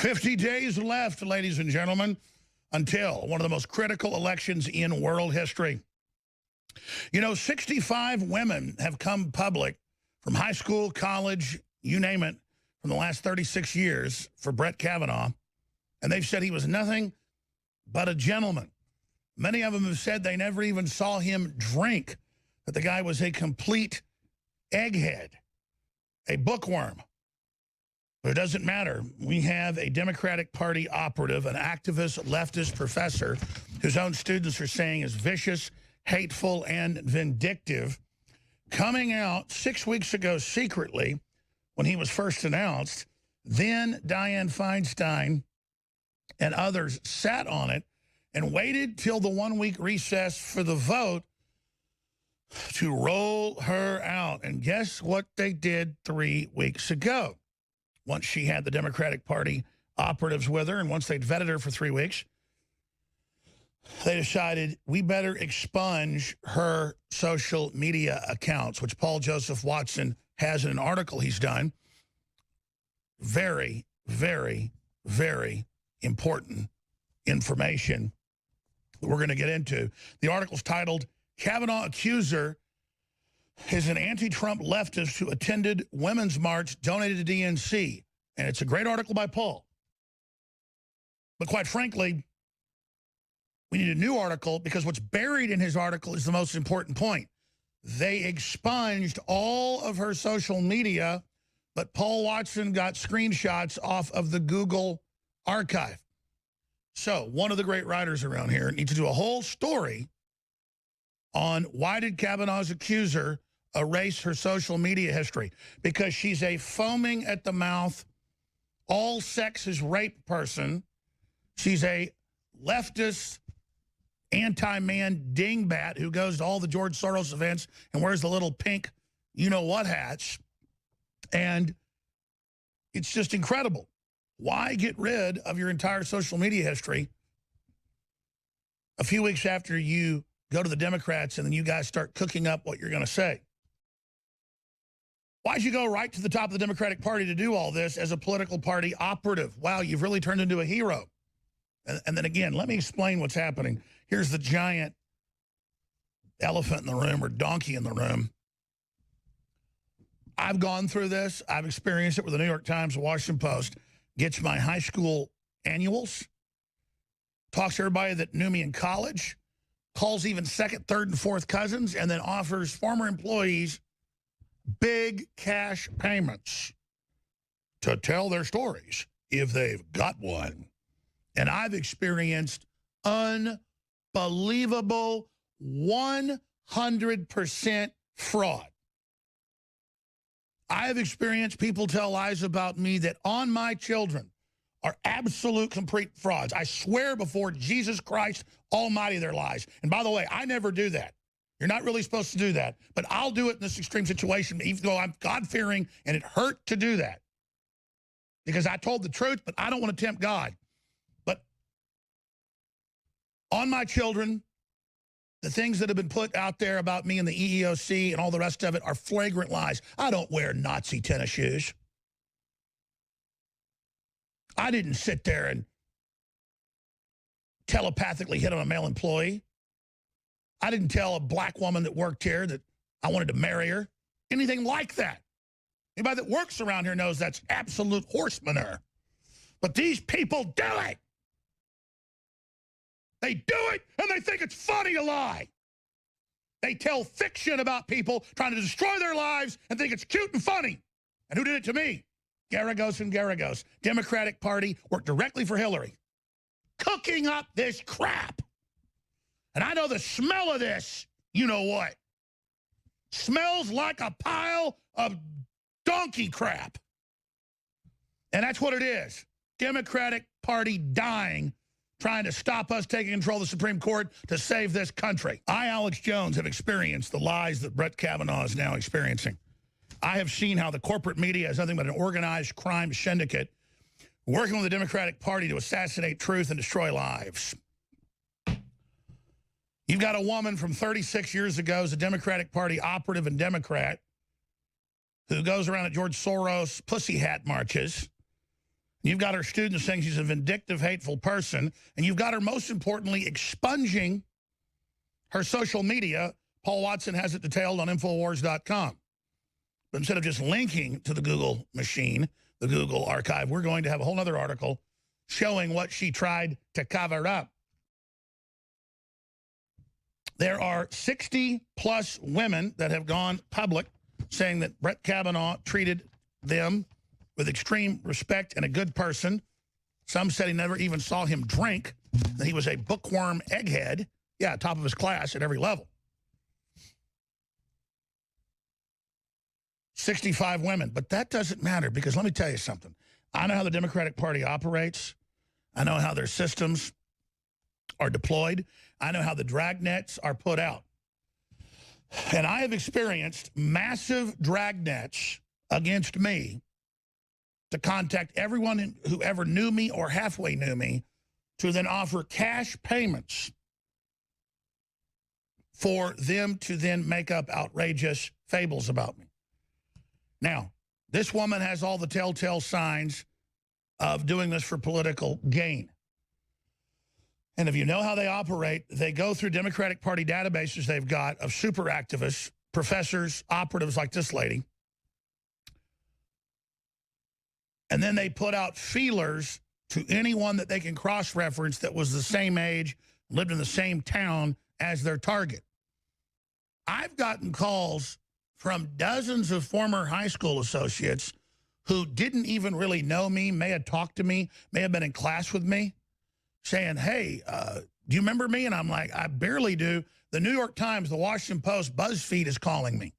50 days left, ladies and gentlemen, until one of the most critical elections in world history. You know, 65 women have come public from high school, college, you name it, from the last 36 years for Brett Kavanaugh, and they've said he was nothing but a gentleman. Many of them have said they never even saw him drink, that the guy was a complete egghead, a bookworm. But it doesn't matter. We have a Democratic Party operative, an activist, leftist professor whose own students are saying is vicious, hateful, and vindictive, coming out 6 weeks ago secretly when he was first announced. Then Dianne Feinstein and others sat on it and waited till the 1 week recess for the vote to roll her out. And guess what they did 3 weeks ago? Once she had the Democratic Party operatives with her and once they'd vetted her for 3 weeks, they decided we better expunge her social media accounts, which Paul Joseph Watson has in an article he's done. Very, very, very important information that we're going to get into. The article's titled, Kavanaugh Accuser is an anti-Trump leftist who attended Women's March donated to DNC. And it's a great article by Paul. But quite frankly, we need a new article because what's buried in his article is the most important point. They expunged all of her social media, but Paul Watson got screenshots off of the Google archive. So one of the great writers around here needs to do a whole story on why did Kavanaugh's accuser erase her social media history? Because she's a foaming at the mouth, all sexes rape person. She's a leftist, anti-man dingbat who goes to all the George Soros events and wears the little pink you-know-what hats. And it's just incredible. Why get rid of your entire social media history a few weeks after you go to the Democrats and then you guys start cooking up what you're going to say? Why'd you go right to the top of the Democratic Party to do all this as a political party operative? Wow, you've really turned into a hero. And then again, let me explain what's happening. Here's the giant elephant in the room or donkey in the room. I've gone through this. I've experienced it with the New York Times, the Washington Post. Gets my high school annuals, talks to everybody that knew me in college, calls even second, third, and fourth cousins, and then offers former employees big cash payments to tell their stories if they've got one. And I've experienced unbelievable 100% fraud. I have experienced people tell lies about me that on my children are absolute complete frauds. I swear before Jesus Christ Almighty they're lies. And by the way, I never do that. You're not really supposed to do that. But I'll do it in this extreme situation, even though I'm God-fearing, and it hurt to do that. Because I told the truth, but I don't want to tempt God. But on my children, the things that have been put out there about me and the EEOC and all the rest of it are flagrant lies. I don't wear Nazi tennis shoes. I didn't sit there and telepathically hit on a male employee. I didn't tell a black woman that worked here that I wanted to marry her. Anything like that. Anybody that works around here knows that's absolute horse manure. But these people do it. They do it, and they think it's funny to lie. They tell fiction about people trying to destroy their lives and think it's cute and funny. And who did it to me? Garagos and Garagos. Democratic Party worked directly for Hillary. Cooking up this crap. And I know the smell of this, you know what? Smells like a pile of donkey crap. And that's what it is. Democratic Party dying, trying to stop us taking control of the Supreme Court to save this country. I, Alex Jones, have experienced the lies that Brett Kavanaugh is now experiencing. I have seen how the corporate media is nothing but an organized crime syndicate working with the Democratic Party to assassinate truth and destroy lives. You've got a woman from 36 years ago as a Democratic Party operative and Democrat who goes around at George Soros pussy hat marches You've got her students saying she's a vindictive, hateful person. And you've got her, most importantly, expunging her social media. Paul Watson has it detailed on Infowars.com. But instead of just linking to the Google machine, the Google archive, we're going to have a whole other article showing what she tried to cover up. There are 60-plus women that have gone public saying that Brett Kavanaugh treated them with extreme respect and a good person. Some said he never even saw him drink, that he was a bookworm egghead. Yeah, top of his class at every level. 65 women. But that doesn't matter, because let me tell you something. I know how the Democratic Party operates. I know how their systems are deployed. I know how the dragnets are put out. And I have experienced massive dragnets against me to contact everyone who ever knew me or halfway knew me, to then offer cash payments for them to then make up outrageous fables about me. Now, this woman has all the telltale signs of doing this for political gain. And if you know how they operate, they go through Democratic Party databases they've got of super activists, professors, operatives like this lady. And then they put out feelers to anyone that they can cross-reference that was the same age, lived in the same town as their target. I've gotten calls from dozens of former high school associates who didn't even really know me, may have talked to me, may have been in class with me, saying, hey, do you remember me? And I'm like, I barely do. The New York Times, the Washington Post, BuzzFeed is calling me.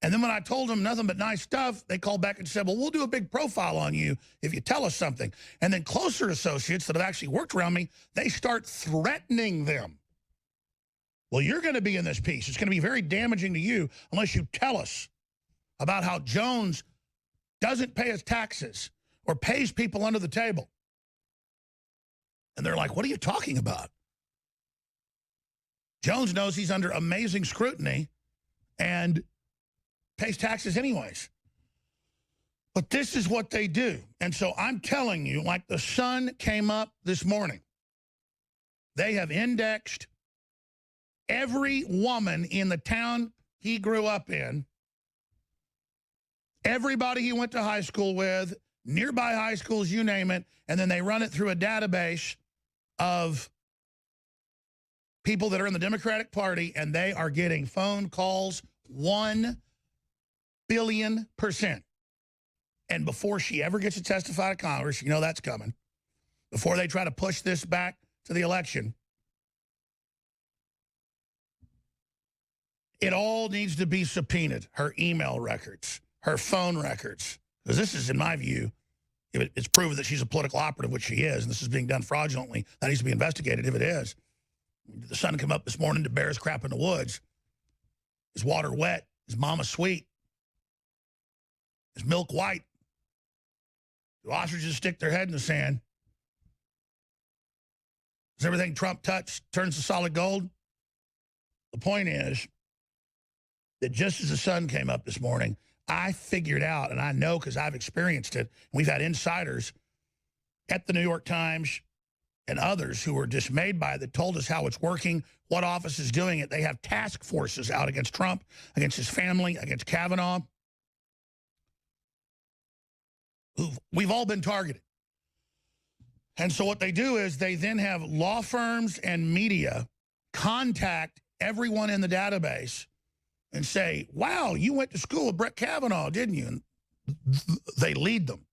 And then when I told them nothing but nice stuff, they called back and said, well, we'll do a big profile on you if you tell us something. And then closer associates that have actually worked around me, they start threatening them. Well, you're going to be in this piece. It's going to be very damaging to you unless you tell us about how Jones doesn't pay his taxes or pays people under the table. And they're like, what are you talking about? Jones knows he's under amazing scrutiny and pays taxes anyways. But this is what they do. And so I'm telling you, like the sun came up this morning, they have indexed every woman in the town he grew up in, everybody he went to high school with, nearby high schools, you name it, and then they run it through a database of people that are in the Democratic Party, and they are getting phone calls 1 billion%. And before she ever gets to testify to Congress, you know that's coming, before they try to push this back to the election, it all needs to be subpoenaed. Her email records, her phone records, because this is, in my view, if it's proven that she's a political operative, which she is, and this is being done fraudulently, that needs to be investigated if it is. The sun come up this morning to bears crap in the woods. Is water wet? Is mama sweet? Is milk white? Do ostriches stick their head in the sand? Does everything Trump touched turns to solid gold? The point is that just as the sun came up this morning, I figured out, and I know because I've experienced it, we've had insiders at the New York Times and others who were dismayed by it that told us how it's working, what office is doing it. They have task forces out against Trump, against his family, against Kavanaugh. We've all been targeted. And so what they do is they then have law firms and media contact everyone in the database and say, wow, you went to school with Brett Kavanaugh, didn't you? And they lead them.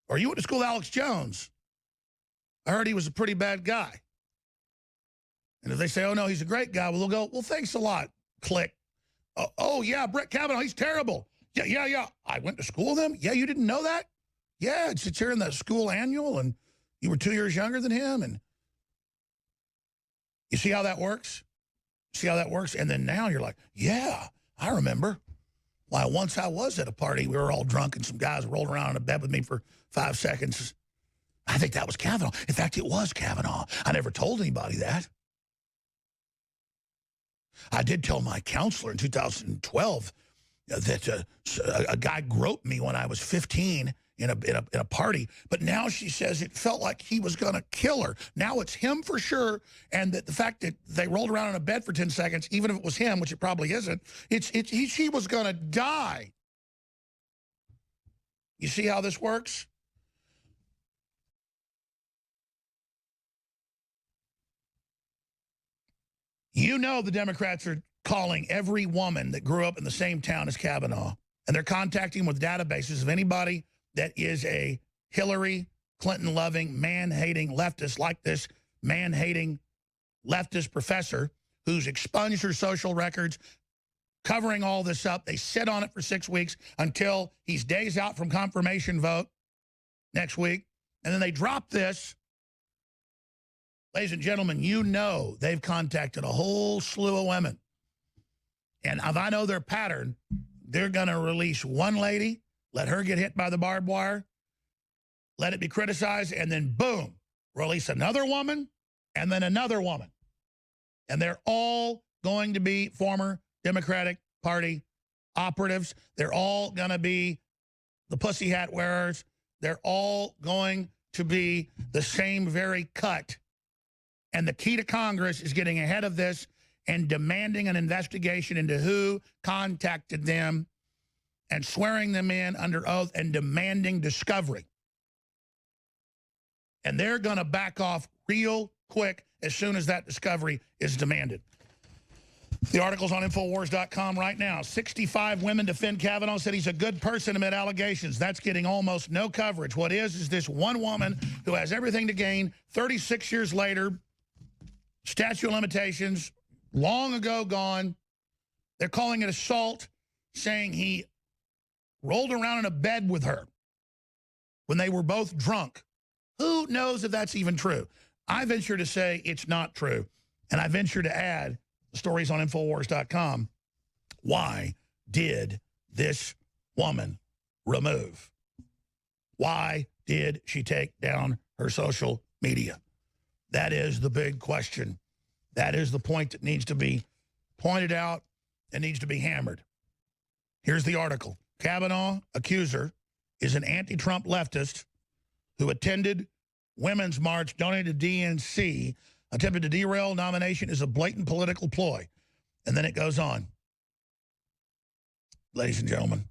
Or you went to school with Alex Jones. I heard he was a pretty bad guy. And if they say, oh, no, he's a great guy, well, they'll go, well, thanks a lot. Click. Oh, yeah, Brett Kavanaugh, he's terrible. Yeah. I went to school with him? Yeah, you didn't know that? Yeah, it's here in the school annual, and you were 2 years younger than him. And you see how that works? See how that works? And then now you're like, yeah, I remember. Why, once I was at a party, we were all drunk, and some guys rolled around in a bed with me for 5 seconds. I think that was Kavanaugh. In fact, it was Kavanaugh. I never told anybody that. I did tell my counselor in 2012 that a guy groped me when I was 15 in a party, but now she says it felt like he was going to kill her. Now it's him for sure, and that the fact that they rolled around in a bed for 10 seconds, even if it was him, which it probably isn't, she was going to die. You see how this works? You know the Democrats are calling every woman that grew up in the same town as Kavanaugh, and they're contacting with databases of anybody that is a Hillary Clinton-loving, man-hating leftist like this man-hating leftist professor who's expunged her social records, covering all this up. They sit on it for 6 weeks until he's days out from confirmation vote next week, and then they drop this. Ladies and gentlemen, you know they've contacted a whole slew of women. And if I know their pattern, they're going to release one lady, let her get hit by the barbed wire, let it be criticized, and then boom, release another woman and then another woman. And they're all going to be former Democratic Party operatives. They're all going to be the pussy hat wearers. They're all going to be the same very cut. And the key to Congress is getting ahead of this and demanding an investigation into who contacted them and swearing them in under oath and demanding discovery. And they're going to back off real quick as soon as that discovery is demanded. The article's on Infowars.com right now. 65 women defend Kavanaugh, said he's a good person amid allegations. That's getting almost no coverage. What is this one woman who has everything to gain, 36 years later, statute of limitations, long ago gone. They're calling it assault, saying he rolled around in a bed with her when they were both drunk. Who knows if that's even true? I venture to say it's not true. And I venture to add, the stories on Infowars.com, why did this woman remove? Why did she take down her social media? That is the big question. That is the point that needs to be pointed out and needs to be hammered. Here's the article. Kavanaugh, accuser, is an anti-Trump leftist who attended Women's March donated to DNC, attempted to derail nomination is a blatant political ploy. And then it goes on. Ladies and gentlemen,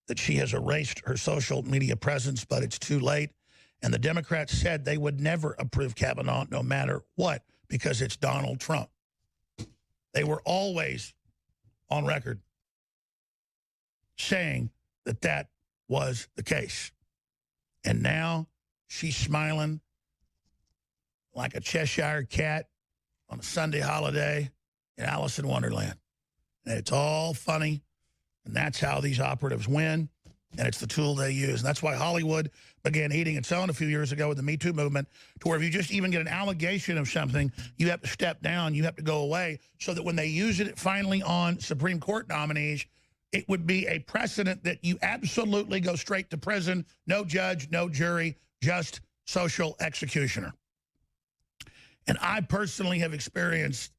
that she has erased her social media presence, but it's too late. And the Democrats said they would never approve Kavanaugh no matter what, because it's Donald Trump. They were always on record saying that that was the case. And now she's smiling like a Cheshire cat on a Sunday holiday in Alice in Wonderland. And it's all funny, and that's how these operatives win, and it's the tool they use. And that's why Hollywood began eating its own a few years ago with the Me Too movement, to where if you just even get an allegation of something, you have to step down, you have to go away, so that when they use it finally on Supreme Court nominees, it would be a precedent that you absolutely go straight to prison, no judge, no jury, just social executioner. And I personally have experienced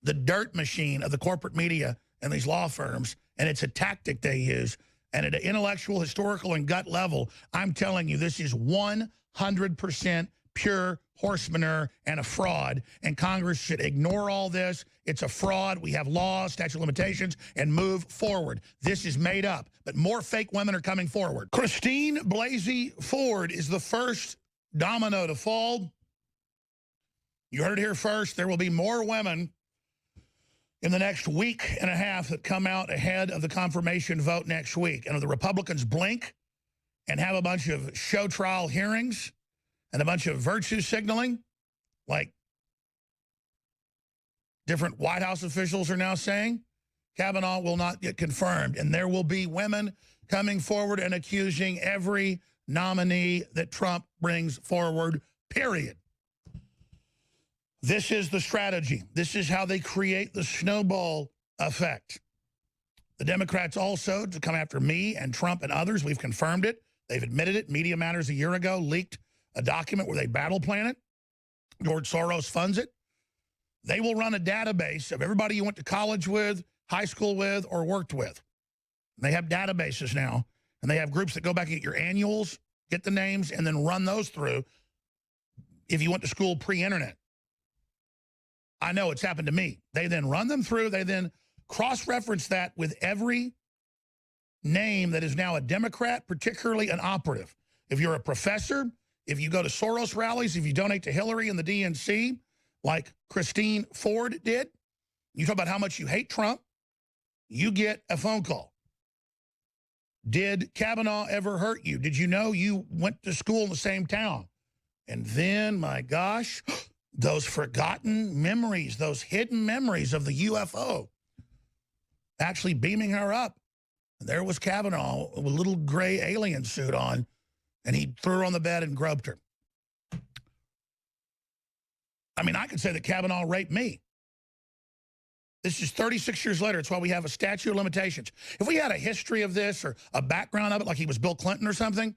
the dirt machine of the corporate media and these law firms, and it's a tactic they use. And at an intellectual, historical, and gut level, I'm telling you, this is 100% pure horse manure and a fraud. And Congress should ignore all this. It's a fraud. We have laws, statute of limitations, and move forward. This is made up, but more fake women are coming forward. Christine Blasey Ford is the first domino to fall. You heard it here first. There will be more women in the next week and a half that come out ahead of the confirmation vote next week. And if the Republicans blink and have a bunch of show trial hearings and a bunch of virtue signaling, like different White House officials are now saying, Kavanaugh will not get confirmed. And there will be women coming forward and accusing every nominee that Trump brings forward, period. This is the strategy. This is how they create the snowball effect. The Democrats also, to come after me and Trump and others, we've confirmed it. They've admitted it. Media Matters a year ago leaked a document where they battle plan it. George Soros funds it. They will run a database of everybody you went to college with, high school with, or worked with. They have databases now, and they have groups that go back and get your annuals, get the names, and then run those through if you went to school pre-internet. I know it's happened to me. They then run them through. They then cross-reference that with every name that is now a Democrat, particularly an operative. If you're a professor, if you go to Soros rallies, if you donate to Hillary and the DNC, like Christine Ford did, you talk about how much you hate Trump, you get a phone call. Did Kavanaugh ever hurt you? Did you know you went to school in the same town? And then, my gosh, those forgotten memories, those hidden memories of the UFO actually beaming her up. And there was Kavanaugh with a little gray alien suit on, and he threw her on the bed and groped her. I mean, I could say that Kavanaugh raped me. This is 36 years later. It's why we have a statute of limitations. If we had a history of this or a background of it, like he was Bill Clinton or something,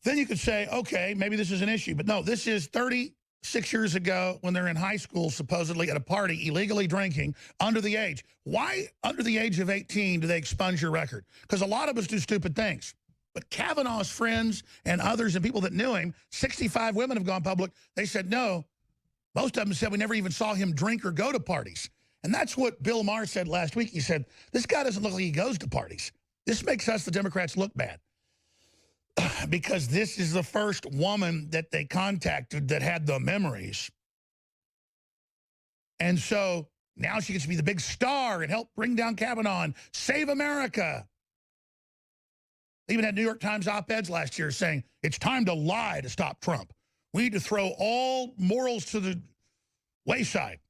then you could say, okay, maybe this is an issue. But no, this is 36 years ago when they're in high school, supposedly at a party, illegally drinking, under the age. Why under the age of 18 do they expunge your record? Because a lot of us do stupid things. But Kavanaugh's friends and others and people that knew him, 65 women have gone public. They said no. Most of them said we never even saw him drink or go to parties. And that's what Bill Maher said last week. He said, this guy doesn't look like he goes to parties. This makes us, the Democrats, look bad. Because this is the first woman that they contacted that had the memories. And so now she gets to be the big star and help bring down Kavanaugh and save America. They even had New York Times op-eds last year saying, it's time to lie to stop Trump. We need to throw all morals to the wayside.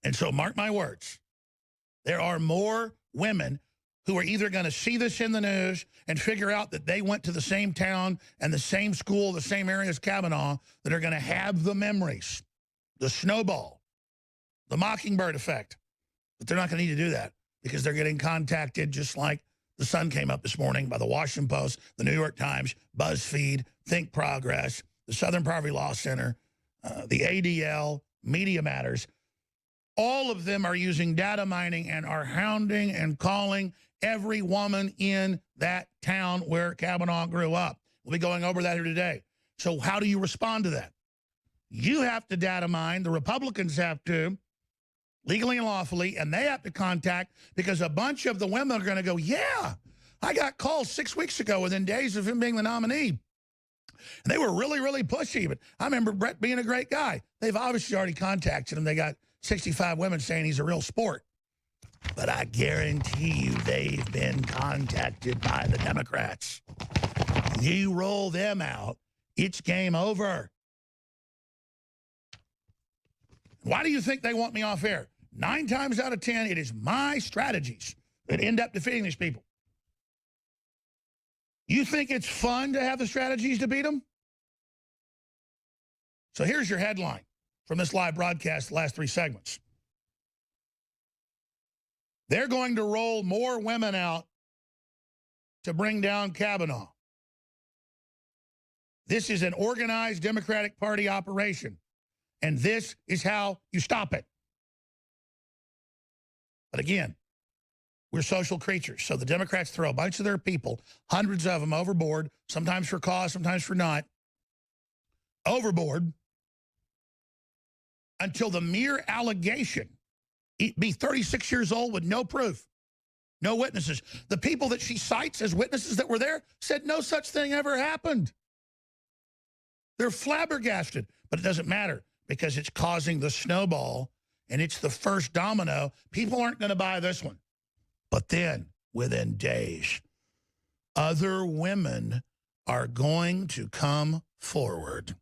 And so mark my words, there are more women who are either going to see this in the news and figure out that they went to the same town and the same school, the same area as Kavanaugh, that are going to have the memories, the snowball, the mockingbird effect. But they're not going to need to do that because they're getting contacted just like the Sun came up this morning by the Washington Post, the New York Times, BuzzFeed, Think Progress, the Southern Poverty Law Center, the ADL, Media Matters. All of them are using data mining and are hounding and calling every woman in that town where Kavanaugh grew up. We'll be going over that here today. So how do you respond to that? You have to data mine. The Republicans have to, legally and lawfully, and they have to contact because a bunch of the women are going to go, yeah, I got called 6 weeks ago within days of him being the nominee. And they were really, really pushy. But I remember Brett being a great guy. They've obviously already contacted him. They got 65 women saying he's a real sport. But I guarantee you they've been contacted by the Democrats. You roll them out, it's game over. Why do you think they want me off air? 9 times out of 10, it is my strategies that end up defeating these people. You think it's fun to have the strategies to beat them? So here's your headline from this live broadcast, the last 3 segments. They're going to roll more women out to bring down Kavanaugh. This is an organized Democratic Party operation, and this is how you stop it. But again, we're social creatures, so the Democrats throw a bunch of their people, hundreds of them overboard, sometimes for cause, sometimes for not, overboard, until the mere allegation, be 36 years old with no proof, no witnesses. The people that she cites as witnesses that were there said no such thing ever happened. They're flabbergasted, but it doesn't matter because it's causing the snowball and it's the first domino. People aren't going to buy this one. But then, within days, other women are going to come forward.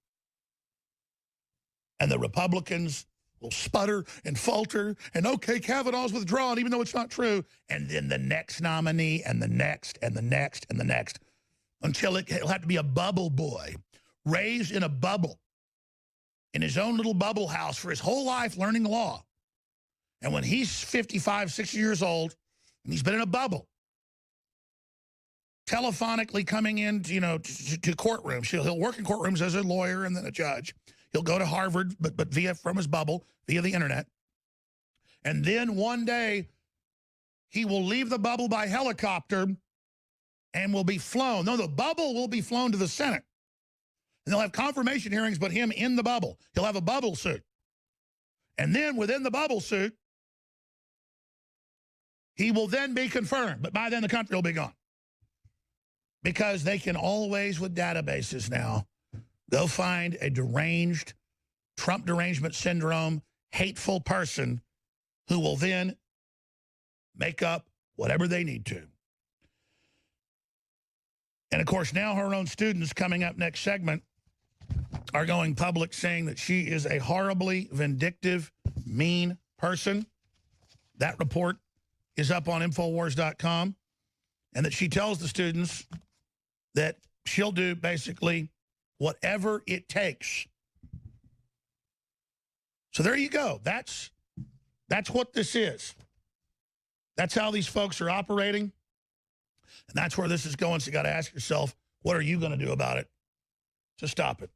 And the Republicans will sputter and falter and, okay, Kavanaugh's withdrawn, even though it's not true. And then the next nominee and the next and the next and the next, until it'll have to be a bubble boy, raised in a bubble, in his own little bubble house for his whole life learning law. And when he's 55, 60 years old, and he's been in a bubble, telephonically coming in, to courtrooms. He'll work in courtrooms as a lawyer and then a judge. He'll go to Harvard, but from his bubble, via the internet. And then one day, he will leave the bubble by helicopter and will be flown. No, the bubble will be flown to the Senate. And they'll have confirmation hearings, but him in the bubble. He'll have a bubble suit. And then within the bubble suit, he will then be confirmed. But by then, the country will be gone. Because they can always, with databases now, go find a deranged, Trump derangement syndrome, hateful person who will then make up whatever they need to. And, of course, now her own students coming up next segment are going public saying that she is a horribly vindictive, mean person. That report is up on Infowars.com. And that she tells the students that she'll do basically whatever it takes. So there you go. That's what this is. That's how these folks are operating. And that's where this is going. So you got to ask yourself, what are you going to do about it to stop it?